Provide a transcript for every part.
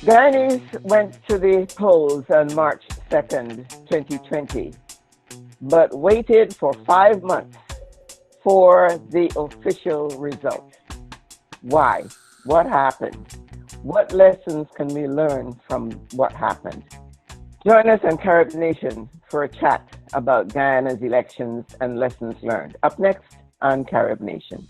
Guyanese went to the polls on March 2nd, 2020, but waited for 5 months for the official result. Why? What happened? What lessons can we learn from what happened? Join us on Carib Nation for a chat about Guyana's elections and lessons learned. Up next on Carib Nation.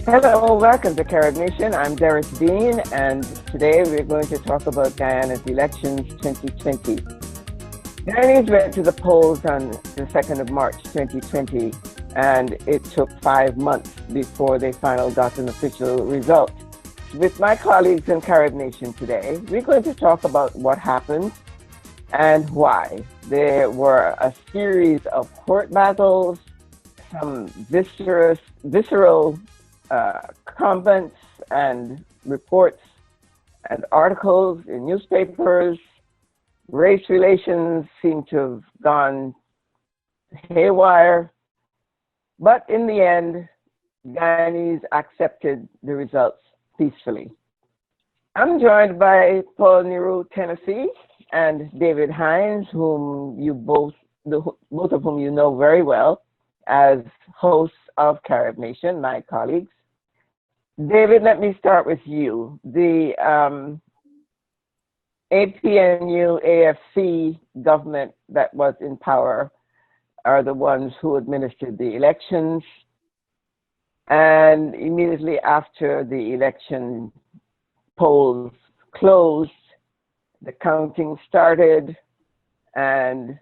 Hello, welcome to Carib Nation. I'm Derek Dean, and today we're going to talk about Guyana's elections 2020. Guyanese went to the polls on the 2nd of March 2020, and it took 5 months before they finally got an official result. With my colleagues in Carib Nation today, we're going to talk about what happened and why. There were a series of court battles, some visceral comments and reports and articles in newspapers. Race relations seem to have gone haywire. But in the end, Guyanese accepted the results peacefully. I'm joined by Paul Nero Tennessee and David Hines, whom you both of whom you know very well as hosts of Carib Nation, my colleagues. David, let me start with you. The APNU AFC government that was in power are the ones who administered the elections. And immediately after the election polls closed, the counting started, and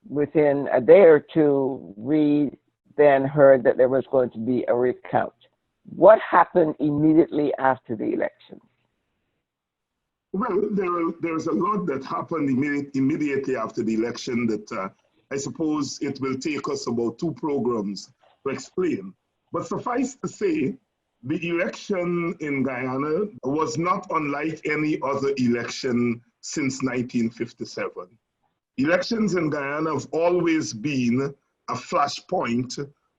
within a day or two, we then heard that there was going to be a recount. What happened immediately after the election? Well, there's a lot that happened immediately after the election that I suppose it will take us about 2 programs to explain. But suffice to say, the election in Guyana was not unlike any other election since 1957. Elections in Guyana have always been a flashpoint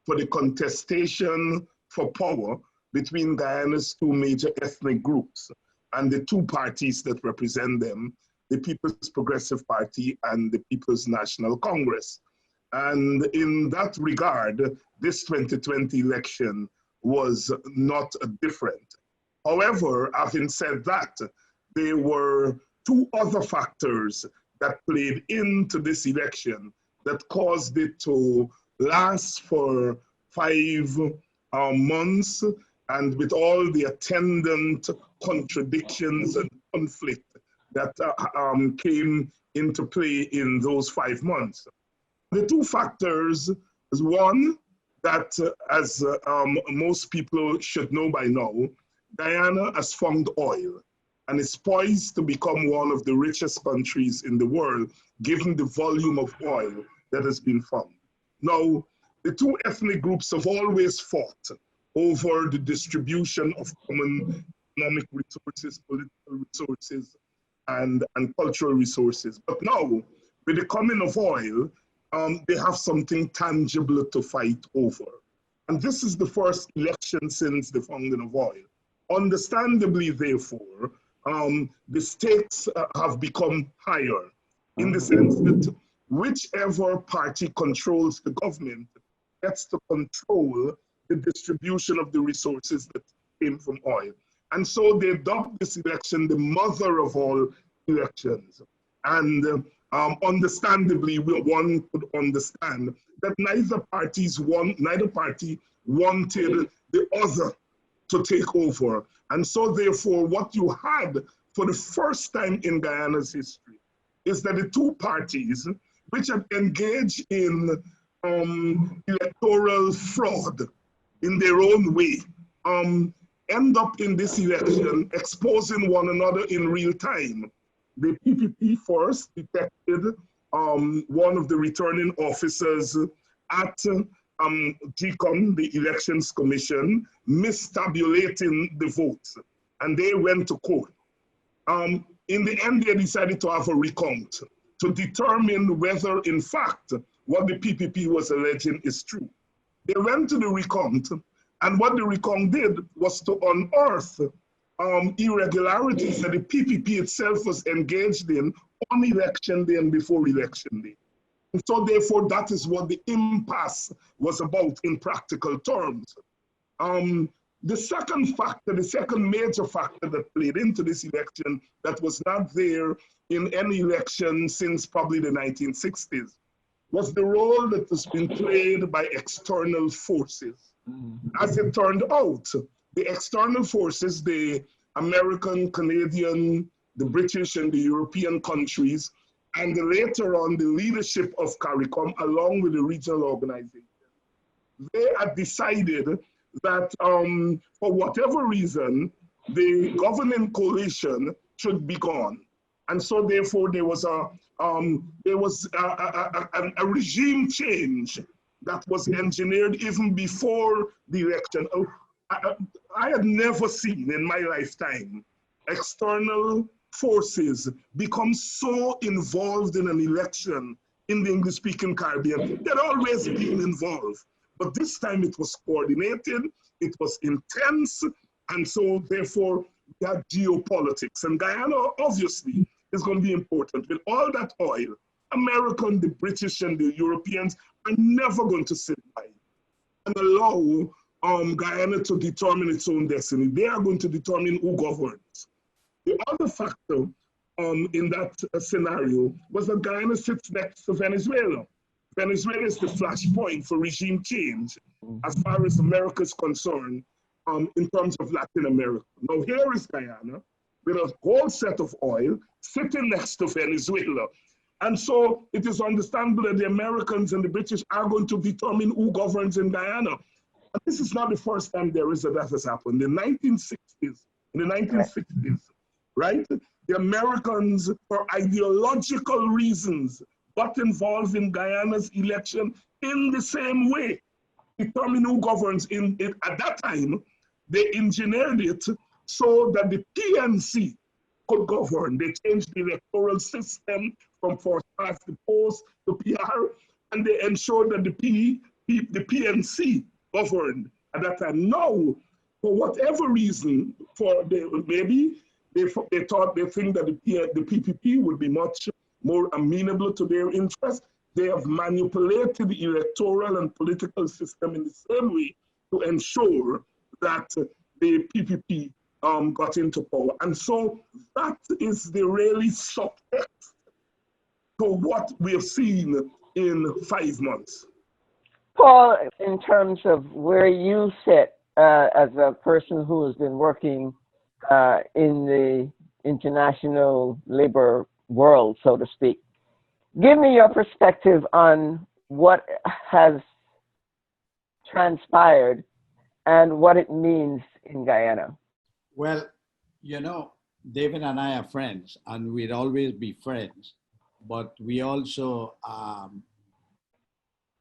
for the contestation for power between Guyana's 2 major ethnic groups and the 2 parties that represent them, the People's Progressive Party and the People's National Congress. And in that regard, this 2020 election was not different. However, having said that, there were 2 other factors that played into this election that caused it to last for 5 months, and with all the attendant contradictions and conflict that came into play in those 5 months. The 2 factors is one, that as most people should know by now, Guyana has found oil and is poised to become one of the richest countries in the world, given the volume of oil that has been found. Now, the 2 ethnic groups have always fought over the distribution of common economic resources, political resources, and cultural resources. But now, with the coming of oil, they have something tangible to fight over. And this is the first election since the founding of oil. Understandably, therefore, the stakes have become higher in the sense that whichever party controls the government gets to control the distribution of the resources that came from oil. And so they dubbed this election the mother of all elections. And understandably, one could understand that neither party wanted the other to take over. And so therefore, what you had for the first time in Guyana's history is that the 2 parties, which have engaged in electoral fraud in their own way, end up in this election exposing one another in real time. The PPP first detected one of the returning officers at GCOM, the Elections Commission, mistabulating the votes, and they went to court. In the end, they decided to have a recount to determine whether, in fact, what the PPP was alleging is true. They went to the recount, and what the recount did was to unearth irregularities that the PPP itself was engaged in on election day and before election day. And so therefore, that is what the impasse was about in practical terms. The second factor, the second major factor that played into this election that was not there in any election since probably the 1960s was the role that has been played by external forces. As it turned out, the external forces, the American, Canadian, the British and the European countries, and later on the leadership of CARICOM along with the regional organization, they had decided that for whatever reason, the governing coalition should be gone. And so therefore there was a regime change that was engineered even before the election. I had never seen in my lifetime external forces become so involved in an election in the English-speaking Caribbean. They'd always been involved, but this time it was coordinated, it was intense, and so therefore we had geopolitics. And Guyana obviously is going to be important. With all that oil, American, the British, and the Europeans are never going to sit by and allow Guyana to determine its own destiny. They are going to determine who governs. The other factor in that scenario was that Guyana sits next to Venezuela. Venezuela is the flashpoint for regime change as far as America is concerned in terms of Latin America. Now here is Guyana with a whole set of oil sitting next to Venezuela. And so it is understandable that the Americans and the British are going to determine who governs in Guyana. And this is not the first time that has happened. In the 1960s, right? The Americans, for ideological reasons, got involved in Guyana's election in the same way, determine who governs in it. At that time, they engineered it so that the PNC could govern. They changed the electoral system from first past the post to PR, and they ensured that the PNC governed at that time. Now, for whatever reason, maybe they think that the PPP would be much more amenable to their interests. They have manipulated the electoral and political system in the same way to ensure that the PPP got into power. And so that is the really subtext to what we have seen in 5 months. Paul, in terms of where you sit as a person who has been working in the international labor world, so to speak, give me your perspective on what has transpired and what it means in Guyana. Well, you know, David and I are friends, and we'd always be friends, but we also,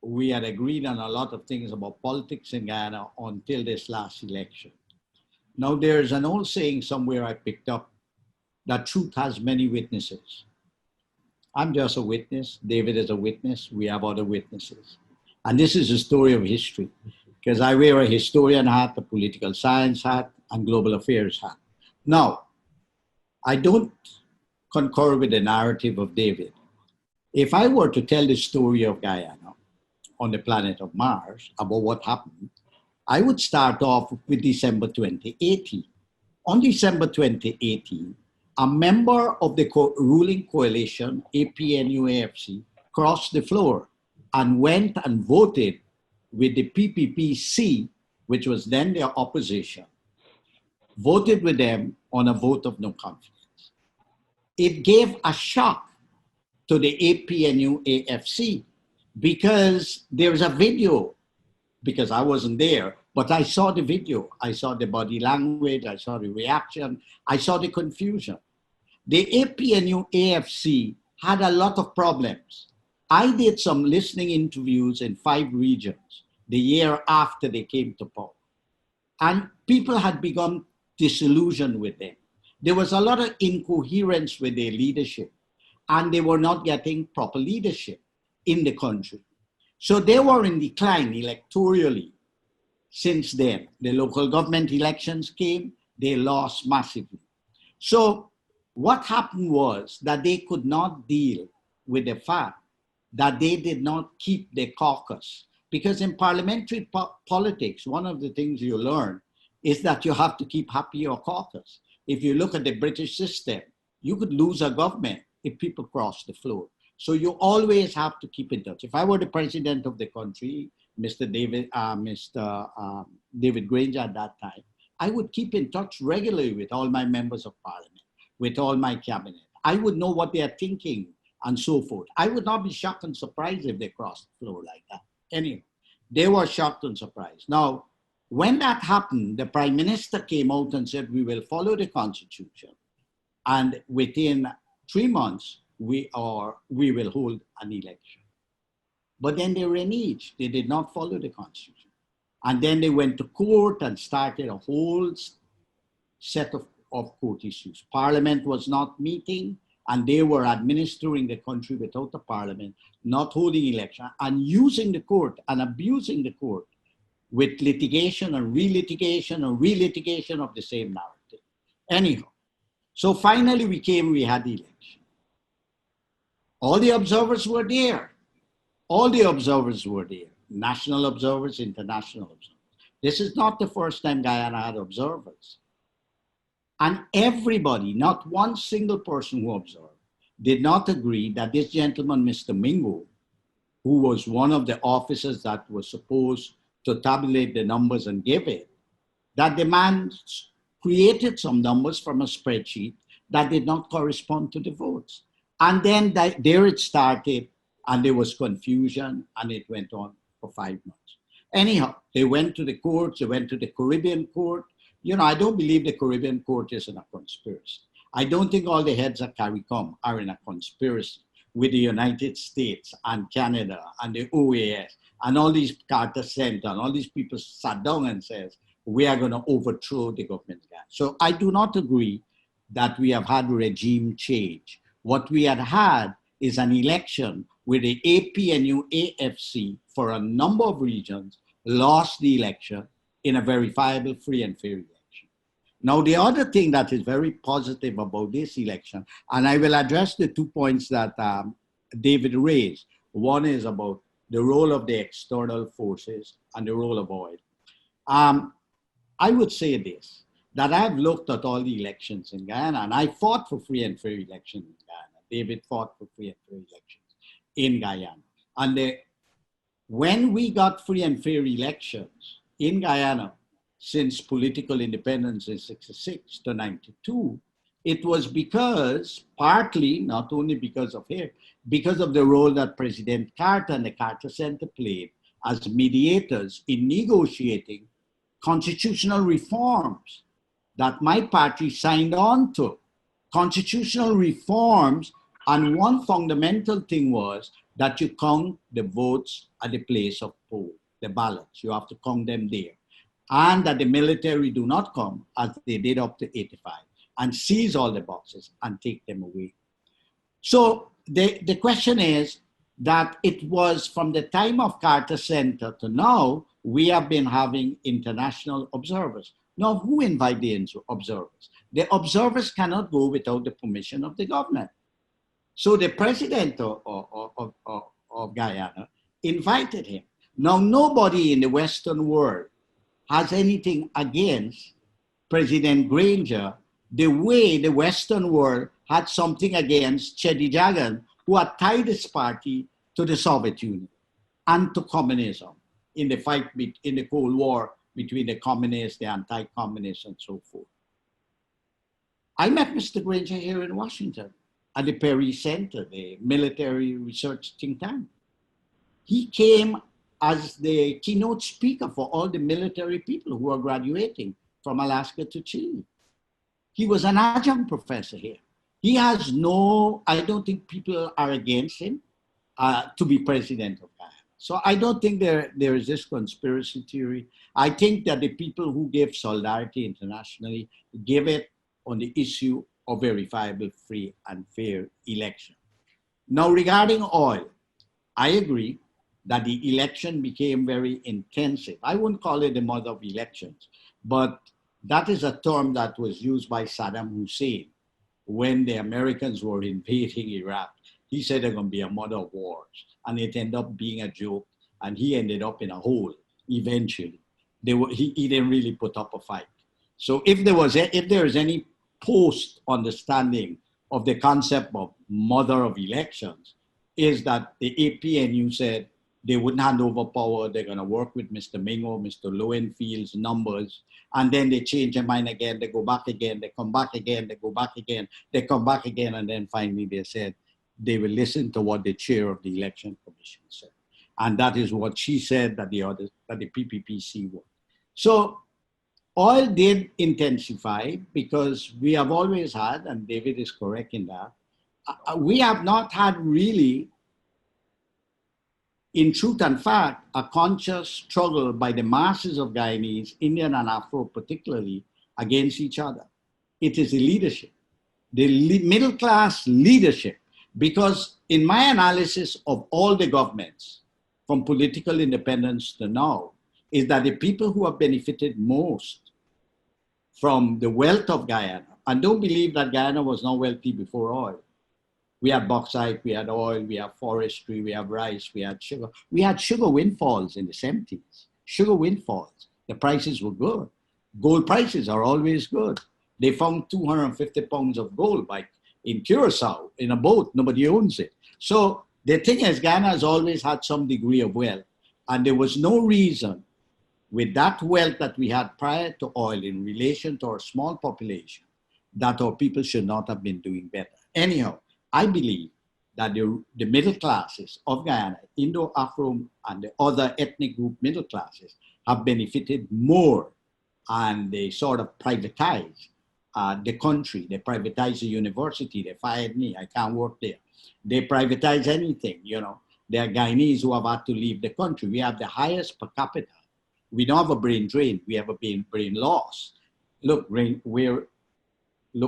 we had agreed on a lot of things about politics in Guyana until this last election. Now, there's an old saying somewhere I picked up that truth has many witnesses. I'm just a witness. David is a witness. We have other witnesses. And this is a story of history, because I wear a historian hat, a political science hat, and global affairs hat. Now, I don't concur with the narrative of David. If I were to tell the story of Guyana on the planet of Mars about what happened, I would start off with December 2018. On December 2018, a member of the ruling coalition, APNU-AFC, crossed the floor and went and voted with the PPP-C, which was then their opposition, voted with them on a vote of no confidence. It gave a shock to the APNU-AFC because there's a video, because I wasn't there, but I saw the video. I saw the body language, I saw the reaction, I saw the confusion. The APNU-AFC had a lot of problems. I did some listening interviews in 5 regions the year after they came to power. And people had become disillusioned with them. There was a lot of incoherence with their leadership, and they were not getting proper leadership in the country. So they were in decline electorally since then. The local government elections came, they lost massively. So what happened was that they could not deal with the fact that they did not keep their caucus. Because in parliamentary politics, one of the things you learn is that you have to keep happy your caucus. If you look at the British system, you could lose a government if people cross the floor. So you always have to keep in touch. If I were the president of the country, Mr. David Granger at that time, I would keep in touch regularly with all my members of parliament, with all my cabinet. I would know what they are thinking and so forth. I would not be shocked and surprised if they crossed the floor like that. Anyway, they were shocked and surprised. Now, when that happened, the prime minister came out and said, we will follow the constitution. And within 3 months, we will hold an election. But then they reneged. They did not follow the constitution. And then they went to court and started a whole set of court issues. Parliament was not meeting, and they were administering the country without the parliament, not holding election, and using the court and abusing the court with litigation and relitigation of the same narrative. Anyhow, so finally we had the election. All the observers were there. All the observers were there. National observers, international observers. This is not the first time Guyana had observers. And everybody, not one single person who observed, did not agree that this gentleman, Mr. Mingo, who was one of the officers that was supposed to tabulate the numbers and give it, that the man created some numbers from a spreadsheet that did not correspond to the votes. And then there it started, and there was confusion, and it went on for 5 months. Anyhow, they went to the courts, they went to the Caribbean court. You know, I don't believe the Caribbean court is in a conspiracy. I don't think all the heads at CARICOM are in a conspiracy with the United States and Canada and the OAS and all these Carter Center and all these people sat down and says, we are going to overthrow the government. So I do not agree that we have had regime change. What we had is an election where the APNU AFC for a number of regions lost the election in a verifiable, free and fair election. Now, the other thing that is very positive about this election, and I will address the 2 points that David raised. One is about the role of the external forces and the role of oil. I would say this, that I've looked at all the elections in Guyana, and I fought for free and fair elections in Guyana. David fought for free and fair elections in Guyana. And when we got free and fair elections in Guyana, since political independence in 66 to 92, it was because, partly, not only because of here, because of the role that President Carter and the Carter Center played as mediators in negotiating constitutional reforms that my party signed on to. Constitutional reforms, and one fundamental thing was that you count the votes at the place of poll, the ballots. You have to count them there. And that the military do not come, as they did up to 85, and seize all the boxes and take them away. So the question is that it was from the time of Carter Center to now, we have been having international observers. Now, who invite the observers? The observers cannot go without the permission of the government. So the president of Guyana invited him. Now, nobody in the Western world has anything against President Granger the way the Western world had something against Cheddi Jagan, who had tied his party to the Soviet Union and to communism in the fight in the Cold War between the communists, the anti-communists, and so forth. I met Mr. Granger here in Washington at the Perry Center, the military research think tank. He came as the keynote speaker for all the military people who are graduating from Alaska to Chile. He was an adjunct professor here. He has no, I don't think people are against him to be president of Guyana. So I don't think there is this conspiracy theory. I think that the people who give solidarity internationally give it on the issue of verifiable, free, and fair election. Now, regarding oil, I agree that the election became very intensive. I wouldn't call it the mother of elections, but that is a term that was used by Saddam Hussein when the Americans were invading Iraq. He said they're going to be a mother of wars, and it ended up being a joke, and he ended up in a hole eventually. He didn't really put up a fight. So if there is any post understanding of the concept of mother of elections, is that the APNU said they wouldn't hand over power. They're going to work with Mr. Mingo, Mr. Lowenfield's numbers, and then they change their mind again. They go back again. They come back again. They go back again. They come back again, and then finally they said they will listen to what the chair of the election commission said, and that is what she said that the PPPC would. So oil did intensify because we have always had, and David is correct in that, we have not had really, in truth and fact, a conscious struggle by the masses of Guyanese, Indian and Afro particularly, against each other. It is the leadership, the middle class leadership, because in my analysis of all the governments, from political independence to now, is that the people who have benefited most from the wealth of Guyana, and don't believe that Guyana was not wealthy before oil. We had bauxite, we had oil, we had forestry, we have rice, we had sugar. We had sugar windfalls in the 70s. Sugar windfalls. The prices were good. Gold prices are always good. They found 250 pounds of gold in Curacao in a boat. Nobody owns it. So the thing is, Guyana has always had some degree of wealth. And there was no reason with that wealth that we had prior to oil in relation to our small population that our people should not have been doing better. Anyhow, I believe that the middle classes of Guyana, Indo-Afro and the other ethnic group middle classes, have benefited more, and they sort of privatized the country. They privatized the university. They fired me. I can't work there. They privatize anything, you know. There are Guyanese who have had to leave the country. We have the highest per capita. We don't have a brain drain. We have a brain loss. Look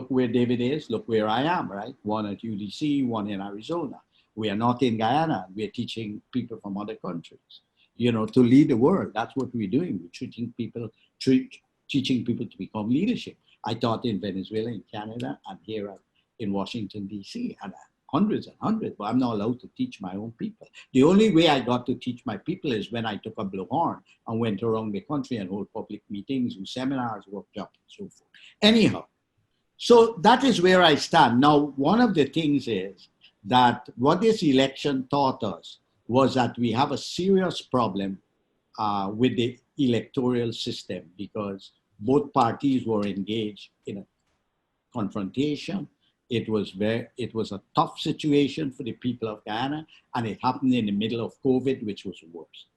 where David is. Look where I am, right? One at UDC, one in Arizona. We are not in Guyana. We are teaching people from other countries, you know, to lead the world. That's what we're doing. We're teaching people to become leadership. I taught in Venezuela, in Canada, and here in Washington, D.C., and hundreds and hundreds, but I'm not allowed to teach my own people. The only way I got to teach my people is when I took a blowhorn and went around the country and hold public meetings, do seminars, workshops, and so forth. Anyhow, so that is where I stand. Now, one of the things is that what this election taught us was that we have a serious problem with the electoral system because both parties were engaged in a confrontation. It was a tough situation for the people of Guyana, and it happened in the middle of COVID, which was worse.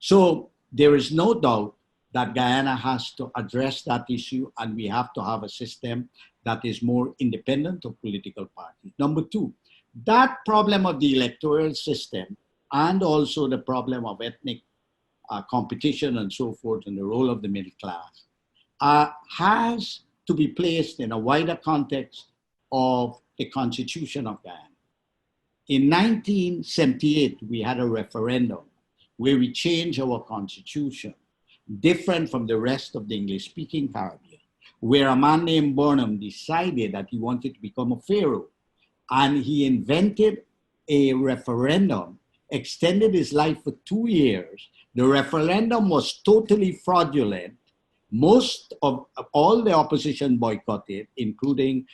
So there is no doubt that Guyana has to address that issue, and we have to have a system that is more independent of political parties. Number two, that problem of the electoral system and also the problem of ethnic competition and so forth and the role of the middle class has to be placed in a wider context of the Constitution of Guyana. In 1978, we had a referendum where we changed our constitution, different from the rest of the English-speaking Caribbean, where a man named Burnham decided that he wanted to become a pharaoh, and he invented a referendum, extended his life for 2 years. The referendum was totally fraudulent. Most of all the opposition boycotted, including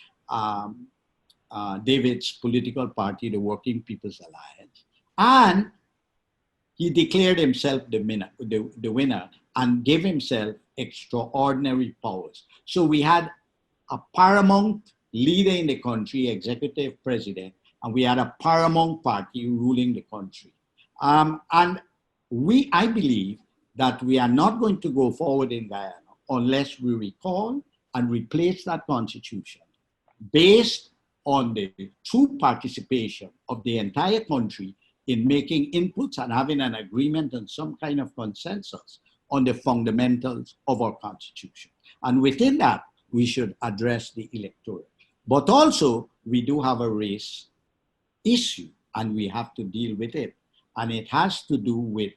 David's political party, the Working People's Alliance, and he declared himself the winner and gave himself extraordinary powers. So we had a paramount leader in the country, executive president, and we had a paramount party ruling the country. And I believe that we are not going to go forward in Guyana unless we recall and replace that constitution based on the true participation of the entire country in making inputs and having an agreement and some kind of consensus on the fundamentals of our Constitution. And within that, we should address the electorate. But also, we do have a race issue, and we have to deal with it. And it has to do with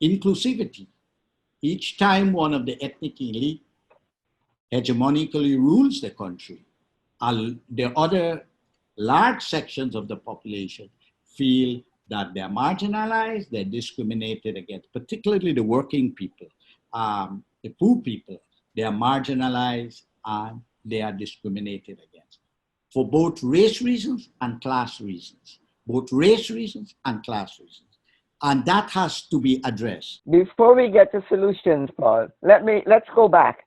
inclusivity. Each time one of the ethnic elite hegemonically rules the country, the other large sections of the population feel that they're marginalized, they're discriminated against, particularly the working people, the poor people. They are marginalized and they are discriminated against for both race reasons and class reasons. Both race reasons and class reasons. And that has to be addressed. Before we get to solutions, Paul, let's go back.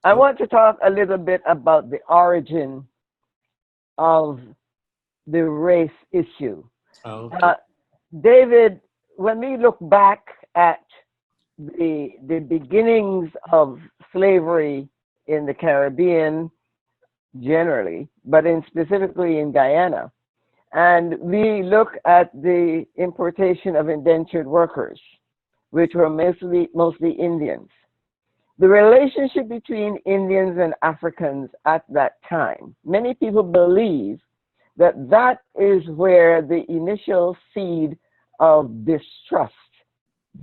I want to talk a little bit about the origin of the race issue. Okay. David, when we look back at the beginnings of slavery in the Caribbean generally, but specifically in Guyana, and we look at the importation of indentured workers, which were mostly Indians. The relationship between Indians and Africans at that time, many people believe that that is where the initial seed of distrust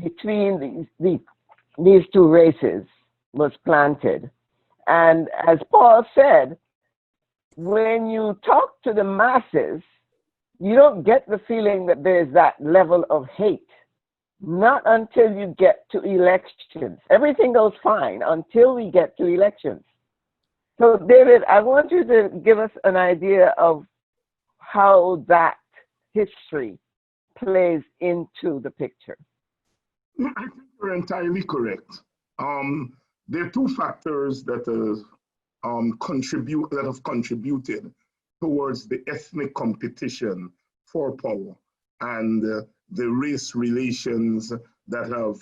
between these two races was planted. And as Paul said, when you talk to the masses, you don't get the feeling that there's that level of hate. Not until you get to elections. Everything goes fine until we get to elections. So, David, I want you to give us an idea of how that history plays into the picture. I think you're entirely correct. There are two factors that have contributed towards the ethnic competition for power and the race relations that have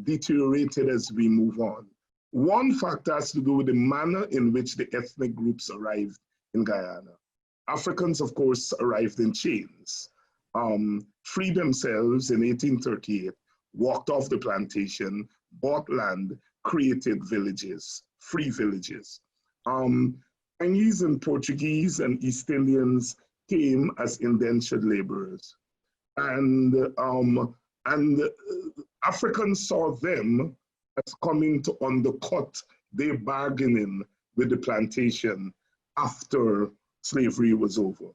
deteriorated as we move on. One factor has to do with the manner in which the ethnic groups arrived in Guyana. Africans, of course, arrived in chains, freed themselves in 1838, walked off the plantation, bought land, created villages, free villages. Chinese and Portuguese and East Indians came as indentured laborers. And Africans saw them as coming to undercut their bargaining with the plantation after slavery was over.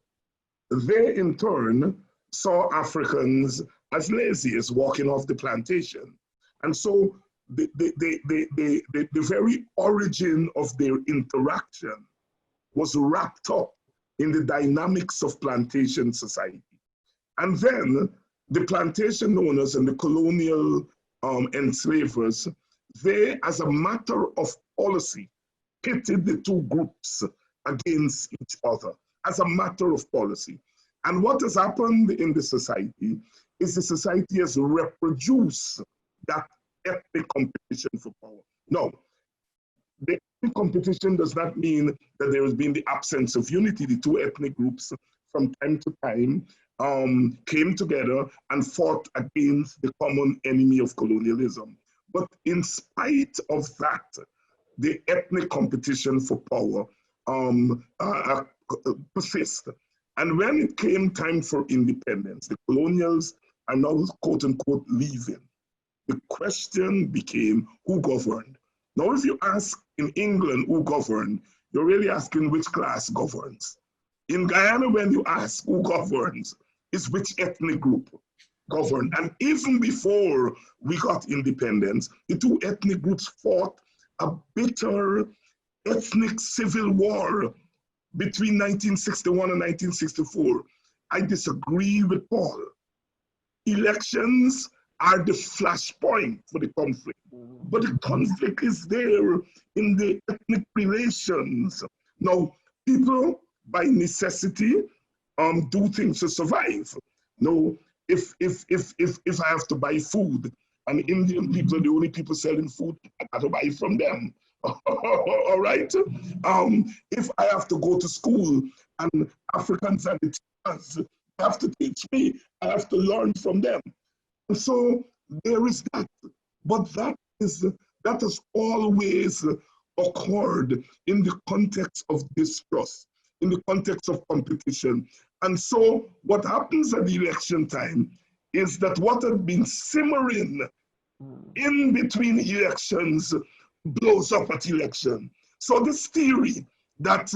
They, in turn, saw Africans as lazy, as walking off the plantation. And so the very origin of their interaction was wrapped up in the dynamics of plantation society. And then the plantation owners and the colonial enslavers, they, as a matter of policy, pitted the two groups against each other, as a matter of policy. And what has happened in the society is the society has reproduced that ethnic competition for power. No, the ethnic competition does not mean that there has been the absence of unity. The two ethnic groups from time to time came together and fought against the common enemy of colonialism. But in spite of that, the ethnic competition for power persists. And when it came time for independence, the colonials are now, quote unquote, leaving. The question became who governed. Now, if you ask in England who governed, you're really asking which class governs. In Guyana, when you ask who governs, it's which ethnic group governed. And even before we got independence, the two ethnic groups fought a bitter ethnic civil war between 1961 and 1964. I disagree with Paul. Elections are the flashpoint for the conflict, but the conflict is there in the ethnic relations. Now, people by necessity do things to survive. Now, if I have to buy food and Indian people are the only people selling food, I got to buy from them. All right. If I have to go to school and Africans and the teachers have to teach me, I have to learn from them. And so there is that. But that has always occurred in the context of distrust, in the context of competition. And so what happens at the election time is that what had been simmering in between elections blows up at election. So this theory that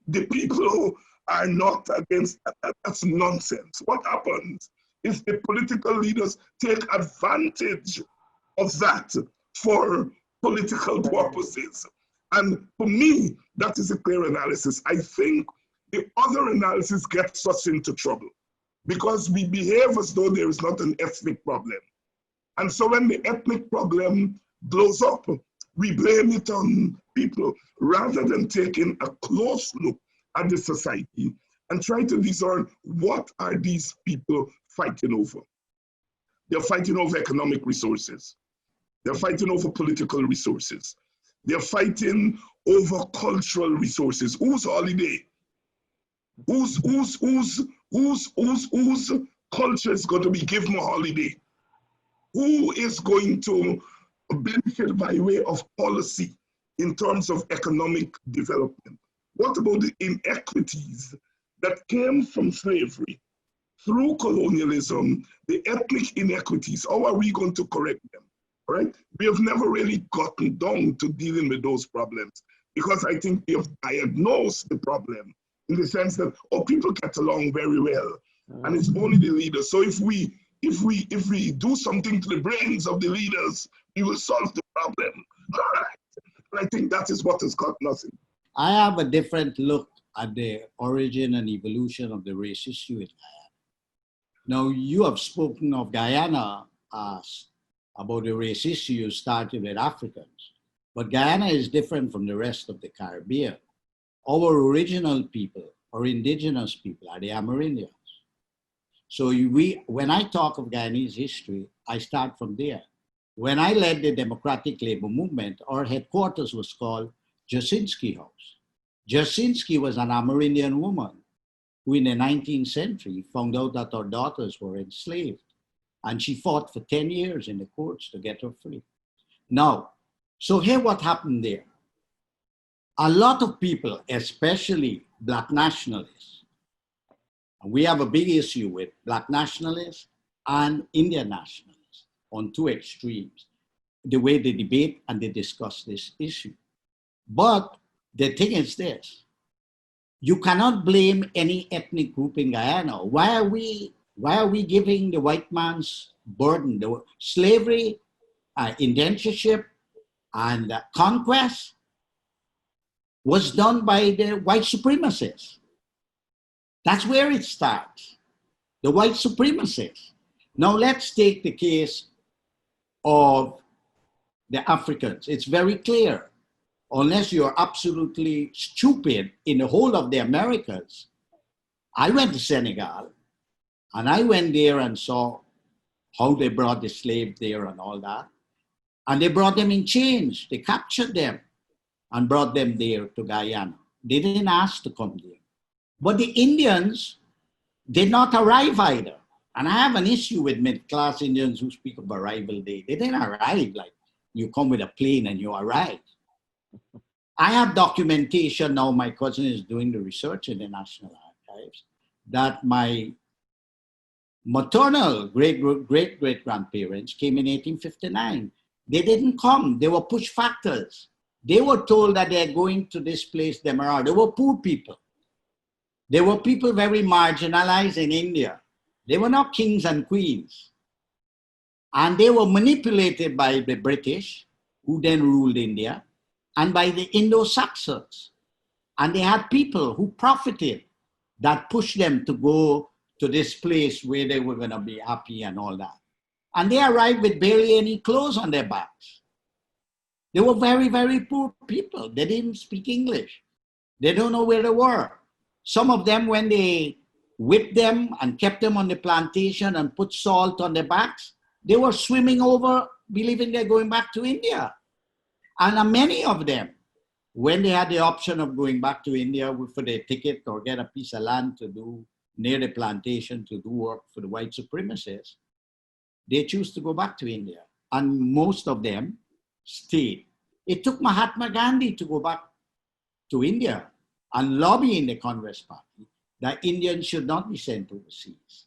the people are not against, that's nonsense. What happens is the political leaders take advantage of that for political purposes. And for me, that is a clear analysis. I think the other analysis gets us into trouble because we behave as though there is not an ethnic problem. And so when the ethnic problem blows up, we blame it on people rather than taking a close look at the society and try to discern what are these people fighting over. They're fighting over economic resources. They're fighting over political resources. They're fighting over cultural resources. Whose holiday? Whose culture is going to be given a holiday? Who is going to benefit by way of policy in terms of economic development? What about the inequities that came from slavery through colonialism, the ethnic inequities? How are we going to correct them? Right? We have never really gotten down to dealing with those problems because I think we have diagnosed the problem in the sense that, oh, people get along very well and it's only the leaders. So if we do something to the brains of the leaders, we will solve the problem. All right. And I think that is what has gotten us in. I have a different look at the origin and evolution of the race issue in Guyana. Now, you have spoken of Guyana as about the race issue started with Africans, but Guyana is different from the rest of the Caribbean. Our original people, or indigenous people, are the Amerindians. So when I talk of Guyanese history, I start from there. When I led the Democratic Labor Movement, our headquarters was called Jasinski House. Jasinski was an Amerindian woman who in the 19th century found out that her daughters were enslaved. And she fought for 10 years in the courts to get her free. Now, so here what happened there. A lot of people, especially Black nationalists, and we have a big issue with Black nationalists and Indian nationalists on two extremes, the way they debate and they discuss this issue. But the thing is this, you cannot blame any ethnic group in Guyana. Why are we giving the white man's burden? The slavery, indentureship, and conquest was done by the white supremacists. That's where it starts, the white supremacists. Now let's take the case of the Africans. It's very clear, unless you're absolutely stupid in the whole of the Americas. I went to Senegal, and I went there and saw how they brought the slaves there and all that. And they brought them in chains. They captured them and brought them there to Guyana. They didn't ask to come there. But the Indians did not arrive either. And I have an issue with middle-class Indians who speak of arrival day. They didn't arrive like you come with a plane and you arrive. I have documentation now, my cousin is doing the research in the National Archives, that my maternal great-great-grandparents came in 1859. They didn't come, they were push factors. They were told that they're going to displace Demerara. They were poor people. They were people very marginalized in India. They were not kings and queens. And they were manipulated by the British, who then ruled India, and by the Indo-Saxons. And they had people who profited, that pushed them to go to this place where they were going to be happy and all that. And they arrived with barely any clothes on their backs. They were very, very poor people. They didn't speak English. They don't know where they were. Some of them, when they whipped them and kept them on the plantation and put salt on their backs, they were swimming over, believing they're going back to India. And many of them when they had the option of going back to India for their ticket or get a piece of land to do near the plantation to do work for the white supremacists, they choose to go back to India. And most of them stayed. It took Mahatma Gandhi to go back to India and lobby in the Congress Party that Indians should not be sent overseas,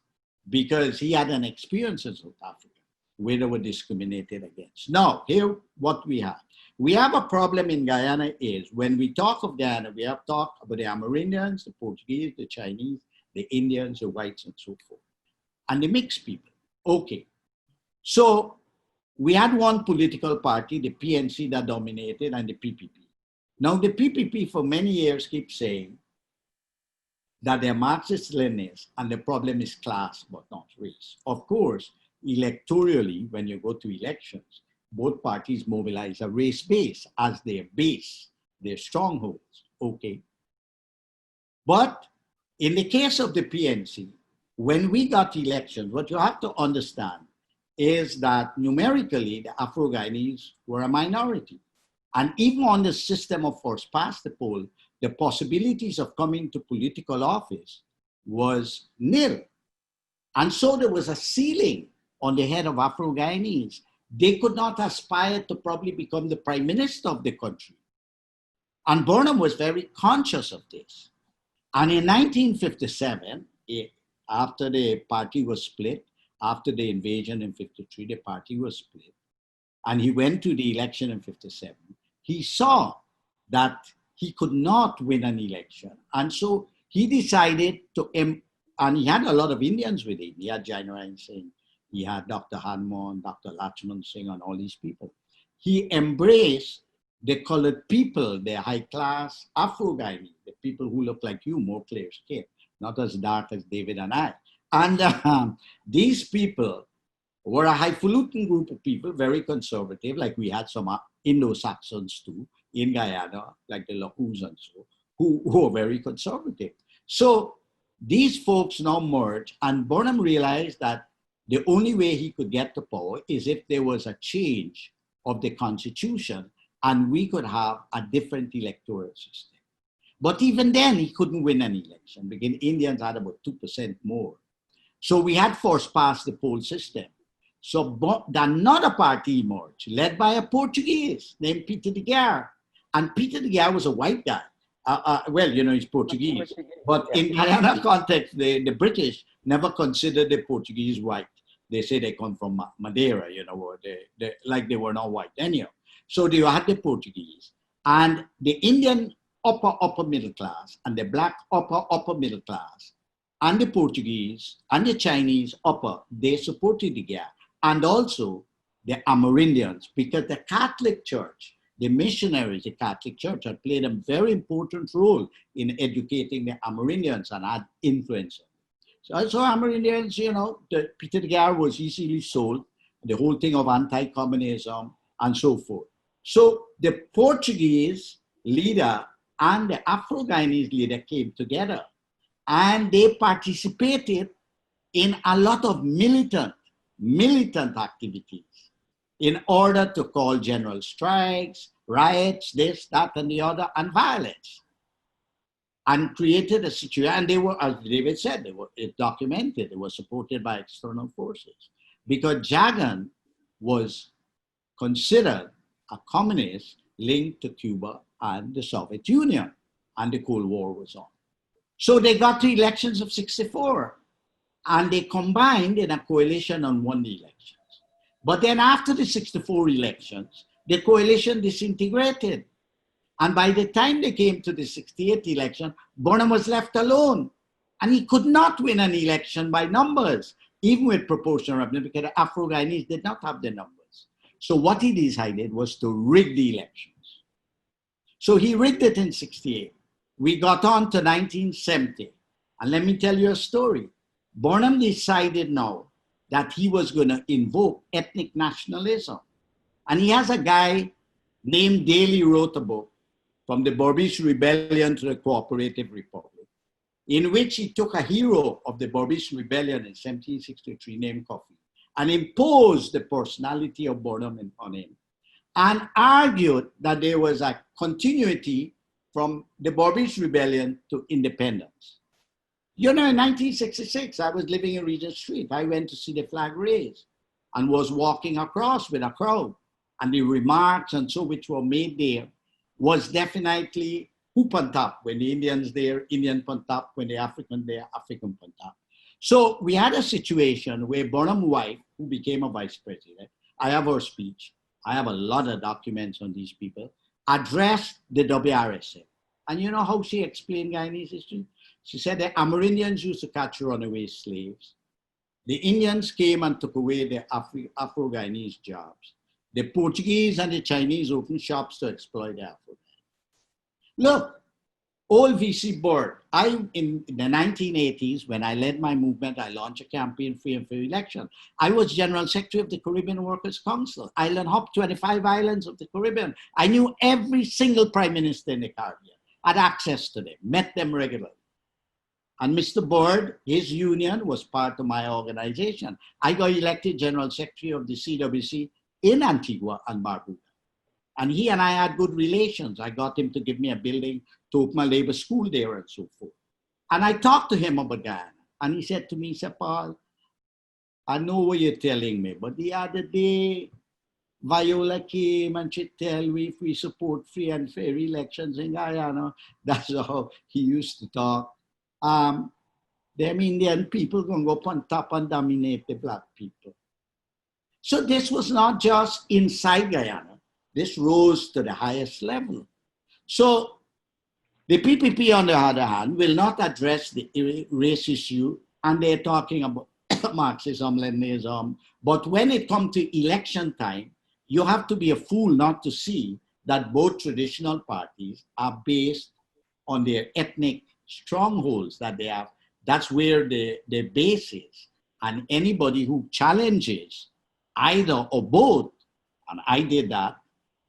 because he had an experience in South Africa where they were discriminated against. Now, here what we have. We have a problem in Guyana is when we talk of Guyana, we have talked about the Amerindians, the Portuguese, the Chinese, the Indians, the whites, and so forth, and the mixed people. Okay. So we had one political party, the PNC, that dominated, and the PPP. Now, the PPP for many years keeps saying that they're Marxist-Leninists and the problem is class but not race. Of course, electorally, when you go to elections, both parties mobilize a race base as their base, their strongholds, okay? But in the case of the PNC, when we got elections, what you have to understand is that numerically, the Afro-Guyanese were a minority. And even on the system of first past the poll, the possibilities of coming to political office was nil. And so there was a ceiling on the head of Afro-Guyanese. They could not aspire to probably become the prime minister of the country. And Burnham was very conscious of this. And in 1957, after the party was split, after the invasion in 53, the party was split, and he went to the election in 57, he saw that he could not win an election. And so he decided to, and he had a lot of Indians with him. He had Jainarayan Singh, he had Dr. Hanmon, Dr. Lachman Singh, and all these people. He embraced the colored people, the high class Afro-Guyanese, the people who look like you, more clear skin, not as dark as David and I. And these people were a highfalutin group of people, very conservative, like we had some Indo-Saxons too in Guyana, like the Lahus and so, who were very conservative. So these folks now merged, and Burnham realized that the only way he could get to power is if there was a change of the constitution and we could have a different electoral system. But even then, he couldn't win an election because Indians had about 2% more. So we had first past the poll system. So another party emerged, led by a Portuguese named Peter de Geer. And Peter de Geer was a white guy. Well, you know, he's Portuguese. But in Guyana context, the British never considered the Portuguese white. They say they come from Madeira, you know, or like they were not white anyhow. So you had the Portuguese and the Indian upper middle class and the black upper middle class and the Portuguese and the Chinese they supported de Geer. And also the Amerindians, because the Catholic Church, the missionaries, the Catholic Church had played a very important role in educating the Amerindians and had influence. So Amerindians, you know, Peter de Geer was easily sold, the whole thing of anti-communism and so forth. So the Portuguese leader and the Afro-Guyanese leader came together and they participated in a lot of militant activities in order to call general strikes, riots, this, that, and the other, and violence. And created a situation, and they were, as David said, it documented, they were supported by external forces. Because Jagan was considered a communist linked to Cuba and the Soviet Union, and the Cold War was on. So they got to elections of 64, and they combined in a coalition and won the elections. But then after the 64 elections, the coalition disintegrated. And by the time they came to the 68 election, Burnham was left alone. And he could not win an election by numbers, even with proportional representation, because the Afro-Guyanese did not have the numbers. So what he decided was to rig the elections. So he rigged it in 68. We got on to 1970. And let me tell you a story. Burnham decided now that he was going to invoke ethnic nationalism. And he has a guy named Daly wrote a book, From the Berbice Rebellion to the Cooperative Republic, in which he took a hero of the Berbice Rebellion in 1763 named Coffee and imposed the personality of Burnham on him. and argued that there was a continuity from the Bourbonese Rebellion to independence. You know, in 1966, I was living in Regent Street. I went to see the flag raised and was walking across with a crowd. And the remarks and so which were made there was definitely who on top. When the Indians there, Indian on top. When the African there, African on top. So we had a situation where Bonham's wife, who became a vice president, I have her speech, I have a lot of documents on these people, addressed the WRSF. And you know how she explained Guyanese history? She said the Amerindians used to catch runaway slaves. The Indians came and took away the Afro-Guyanese jobs. The Portuguese and the Chinese opened shops to exploit the Afro-Guyanese. Look, old VC Board, in the 1980s, when I led my movement, I launched a campaign, Free and Fair Election. I was General Secretary of the Caribbean Workers' Council. Island hopped 25 islands of the Caribbean. I knew every single prime minister in the Caribbean, had access to them, met them regularly. And Mr. Board, his union was part of my organization. I got elected General Secretary of the CWC in Antigua and Barbuda. And he and I had good relations. I got him to give me a building to open a labor school there and so forth. And I talked to him about Guyana. And he said to me, he said, Paul, I know what you're telling me, but the other day, Viola came and she tell me if we support free and fair elections in Guyana. That's how he used to talk. Them Indian people gonna go up on top and dominate the black people. So this was not just inside Guyana. This rose to the highest level. So the PPP, on the other hand, will not address the race issue, and they're talking about Marxism, Leninism. But when it comes to election time, you have to be a fool not to see that both traditional parties are based on their ethnic strongholds that they have. That's where the base is. And anybody who challenges either or both, and I did that,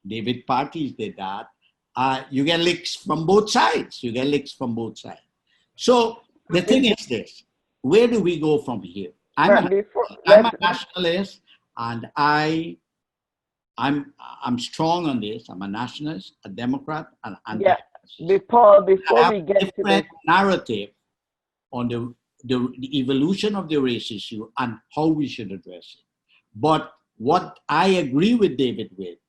David Parties did that, you get licks from both sides. You get licks from both sides. So the thing is this, where do we go from here? I'm a nationalist, and I'm strong on this. I'm a nationalist, a Democrat, and yeah. Before we get to the narrative on the evolution of the race issue and how we should address it. But what I agree with David with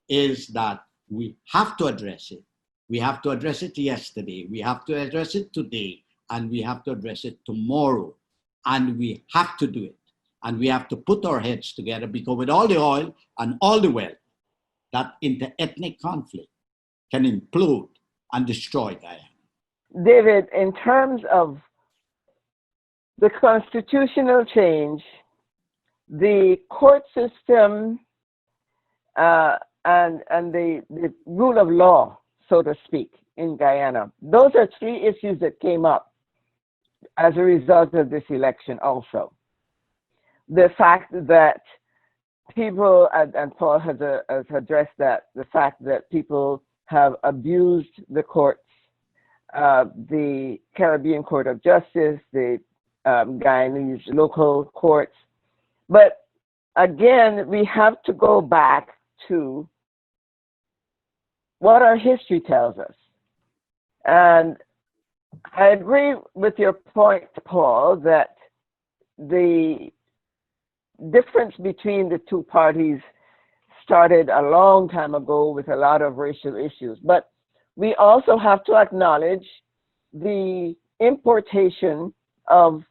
is that we have to address it. We have to address it yesterday. We have to address it today, and we have to address it tomorrow. And we have to do it. And we have to put our heads together, because with all the oil and all the wealth, that inter-ethnic conflict can implode and destroy Guyana. David, in terms of the constitutional change, the court system, and the rule of law, so to speak, in Guyana, those are three issues that came up as a result of this election also. The fact that people, and Paul has addressed that, the fact that people have abused the courts, the Caribbean Court of Justice, the Guyanese local courts. But again, we have to go back to what our history tells us. And I agree with your point, Paul, that the difference between the two parties started a long time ago with a lot of racial issues. But we also have to acknowledge the importation of,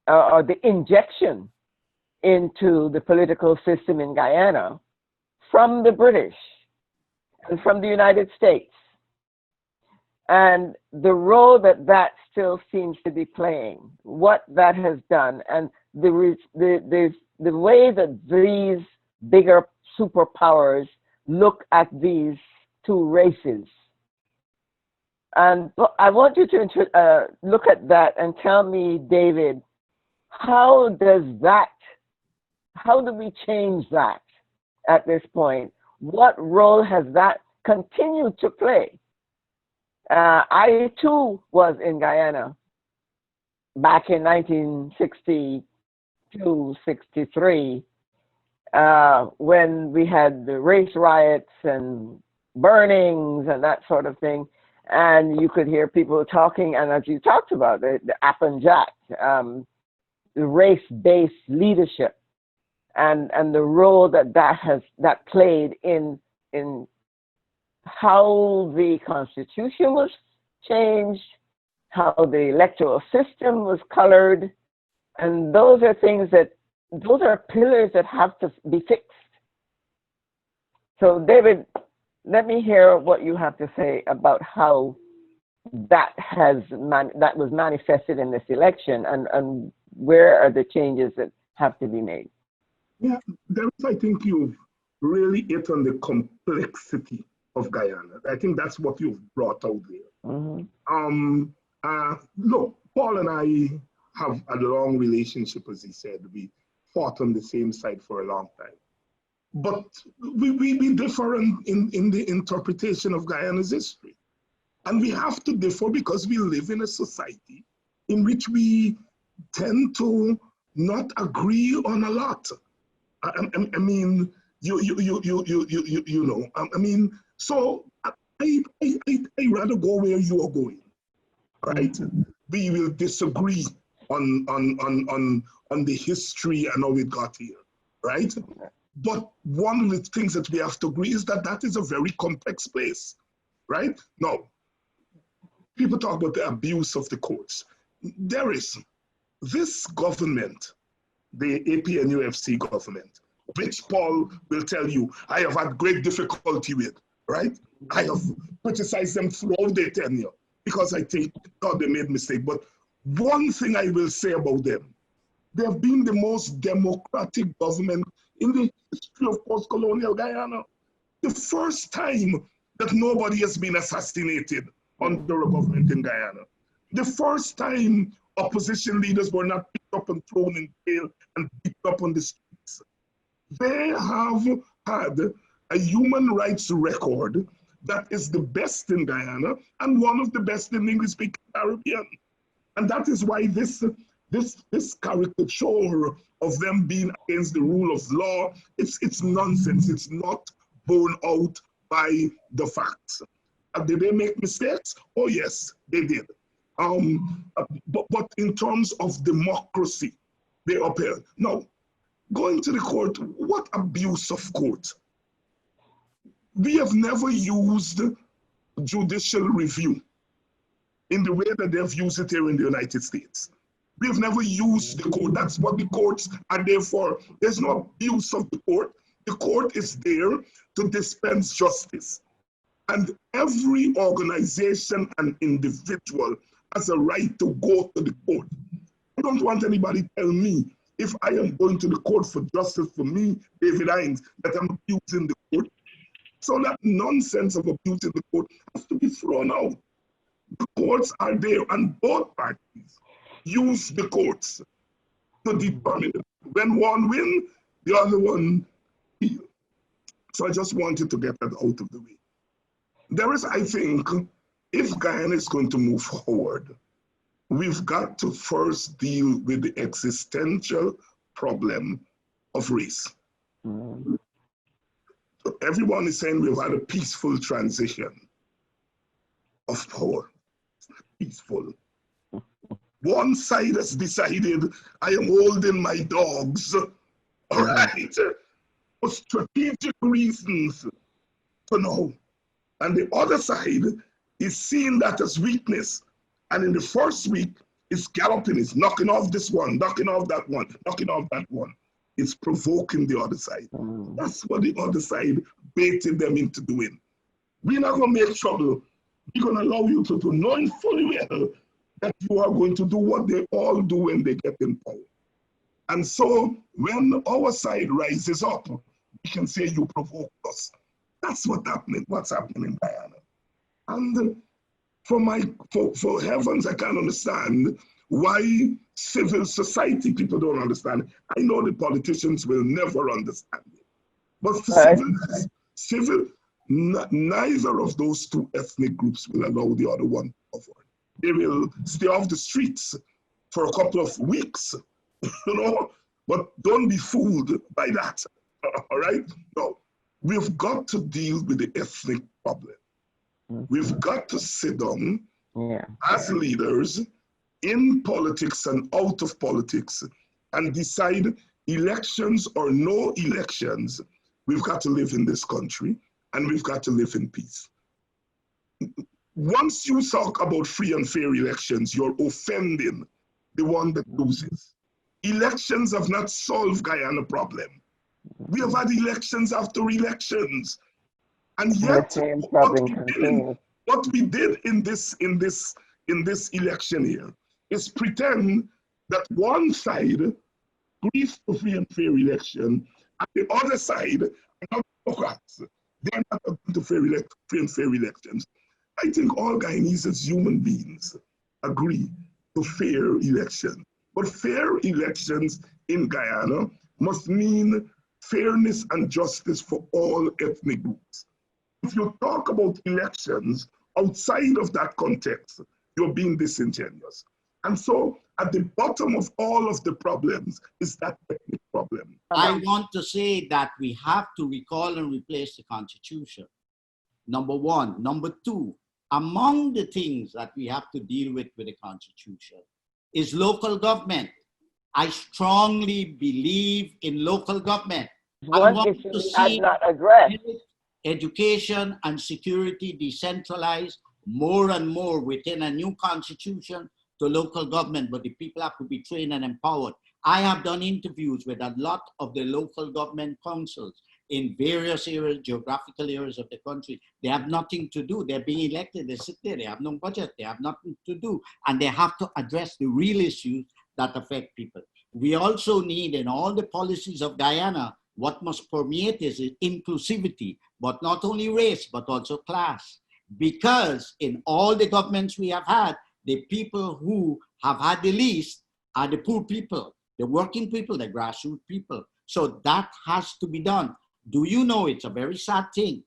or the injection into the political system in Guyana from the British and from the United States, and the role that that still seems to be playing, what that has done, and the way that these bigger superpowers look at these two races. And I want you to look at that and tell me, David, how do we change that at this point? What role has that continued to play? I too was in Guyana back in 1962, 63, when we had the race riots and burnings and that sort of thing. And you could hear people talking, and as you talked about, the Appin Jack, the race-based leadership, and the role that played in how the Constitution was changed, how the electoral system was colored, and those are pillars that have to be fixed. So, David, let me hear what you have to say about how that was manifested in this election, and where are the changes that have to be made. Yeah, I think you've really hit on the complexity of Guyana. I think that's what you've brought out there. Mm-hmm. Look, Paul and I have a long relationship, as he said. We fought on the same side for a long time. But we differ in the interpretation of Guyana's history. And we have to differ because we live in a society in which we tend to not agree on a lot. I mean, you know, I mean, so I rather go where you are going, right? Mm-hmm. We will disagree on the history and how it got here, right? But one of the things that we have to agree is that is a very complex place, right? Now, people talk about the abuse of the courts. There is this government, the APNUFC government, which Paul will tell you, I have had great difficulty with, right? I have criticized them throughout their tenure because I think, God, they made mistake. But one thing I will say about them, they have been the most democratic government in the history of post-colonial Guyana. The first time that nobody has been assassinated under a government in Guyana. The first time opposition leaders were not picked up and thrown in jail and picked up on the streets. They have had a human rights record that is the best in Guyana and one of the best in English-speaking Caribbean. And that is why this caricature of them being against the rule of law, it's nonsense. It's not borne out by the facts. Did they make mistakes? Oh yes, they did. But in terms of democracy, they upheld. Now, going to the court, what abuse of court? We have never used judicial review in the way that they've used it here in the United States. We've never used the court. That's what the courts are there for. There's no abuse of the court. The court is there to dispense justice. And every organization and individual has a right to go to the court. I don't want anybody to tell me if I am going to the court for justice for me, David Hines, that I'm abusing the court. So that nonsense of abusing the court has to be thrown out. The courts are there, and both parties use the courts to determine it. When one wins, the other one feels. So I just wanted to get that out of the way. There is, I think, if Guyana is going to move forward, we've got to first deal with the existential problem of race. Mm-hmm. Everyone is saying we've had a peaceful transition of power. Peaceful. One side has decided, I am holding my dogs, all right, for strategic reasons for now. And the other side is seeing that as weakness. And in the first week, it's galloping, it's knocking off this one, knocking off that one, knocking off that one. It's provoking the other side. That's what the other side baited them into doing. We're not going to make trouble. We're going to allow you to do, knowing fully well that you are going to do what they all do when they get in power. And so when our side rises up, we can say you provoked us. That's what's happening in Guyana. And for heavens, I can't understand why civil society people don't understand. I know the politicians will never understand it. But for neither of those two ethnic groups will allow the other one to cover. They will stay off the streets for a couple of weeks, you know, but don't be fooled by that, All right? No, we've got to deal with the ethnic problem. We've got to sit down as leaders in politics and out of politics and decide elections or no elections. We've got to live in this country and we've got to live in peace. Once you talk about free and fair elections, you're offending the one that loses. Elections have not solved Guyana problem. We have had elections after elections. And yet, what we did in this election here is pretend that one side agrees to free and fair election, and the other side are Democrats. They're not going to free and fair elections. I think all Guyanese as human beings agree to fair election. But fair elections in Guyana must mean fairness and justice for all ethnic groups. If you talk about elections outside of that context, you're being disingenuous. And so at the bottom of all of the problems is that ethnic problem. I want to say that we have to recall and replace the Constitution. Number one. Number two, among the things that we have to deal with the Constitution is local government. I strongly believe in local government. I want to see education and security decentralized more and more within a new constitution to local government, but the people have to be trained and empowered. I have done interviews with a lot of the local government councils in various areas, geographical areas of the country. They have nothing to do. They're being elected, they sit there, they have no budget, they have nothing to do, and they have to address the real issues that affect people. We also need in all the policies of Guyana, what must permeate is inclusivity, but not only race, but also class. Because in all the governments we have had, the people who have had the least are the poor people, the working people, the grassroots people. So that has to be done. Do you know, it's a very sad thing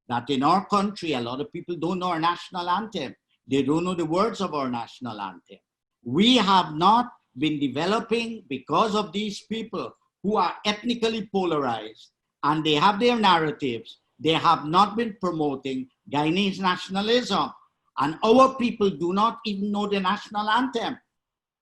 that in our country, a lot of people don't know our national anthem. They don't know the words of our national anthem. We have not been developing because of these people who are ethnically polarized and they have their narratives. They have not been promoting Guyanese nationalism. And our people do not even know the national anthem.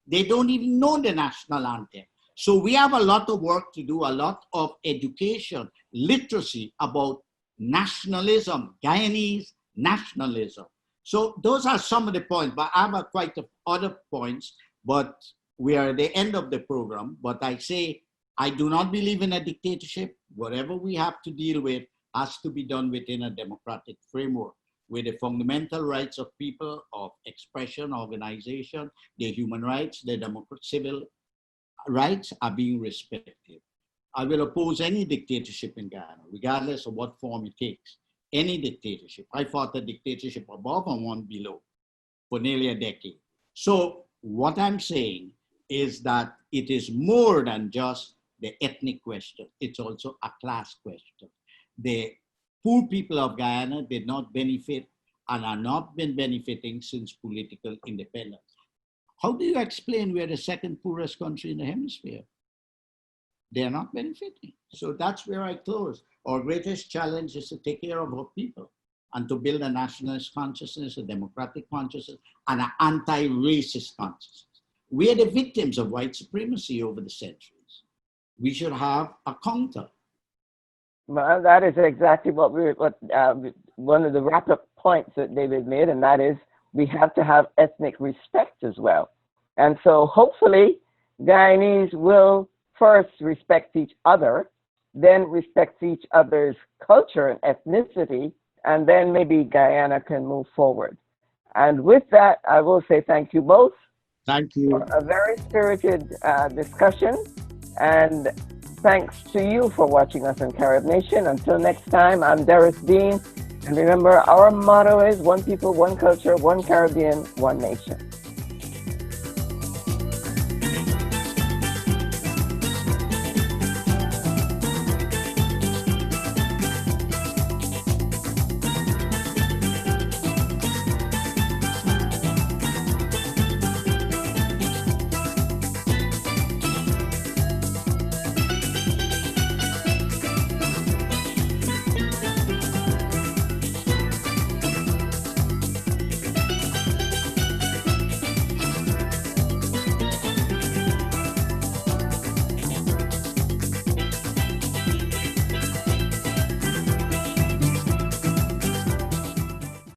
They don't even know the national anthem. So we have a lot of work to do, a lot of education, literacy about nationalism, Guyanese nationalism. So those are some of the points, but I have quite a other points, but we are at the end of the program. But I say, I do not believe in a dictatorship. Whatever we have to deal with has to be done within a democratic framework, where the fundamental rights of people, of expression, organization, their human rights, their civil rights are being respected. I will oppose any dictatorship in Guyana, regardless of what form it takes. Any dictatorship. I fought a dictatorship above and one below for nearly a decade. So what I'm saying is that it is more than just the ethnic question. It's also a class question. The poor people of Guyana did not benefit and are not been benefiting since political independence. How do you explain we're the second poorest country in the hemisphere? They're not benefiting. So that's where I close. Our greatest challenge is to take care of our people and to build a nationalist consciousness, a democratic consciousness, and an anti-racist consciousness. We are the victims of white supremacy over the centuries. We should have a counter. Well, that is exactly what one of the wrap-up points that David made, and that is we have to have ethnic respect as well. And so hopefully Guyanese will first respect each other, then respect each other's culture and ethnicity, and then maybe Guyana can move forward. And with that, I will say thank you both. Thank you. For a very spirited discussion, and thanks to you for watching us on Carib Nation. Until next time, I'm Doris Dean, and remember, our motto is one people, one culture, one Caribbean, one nation.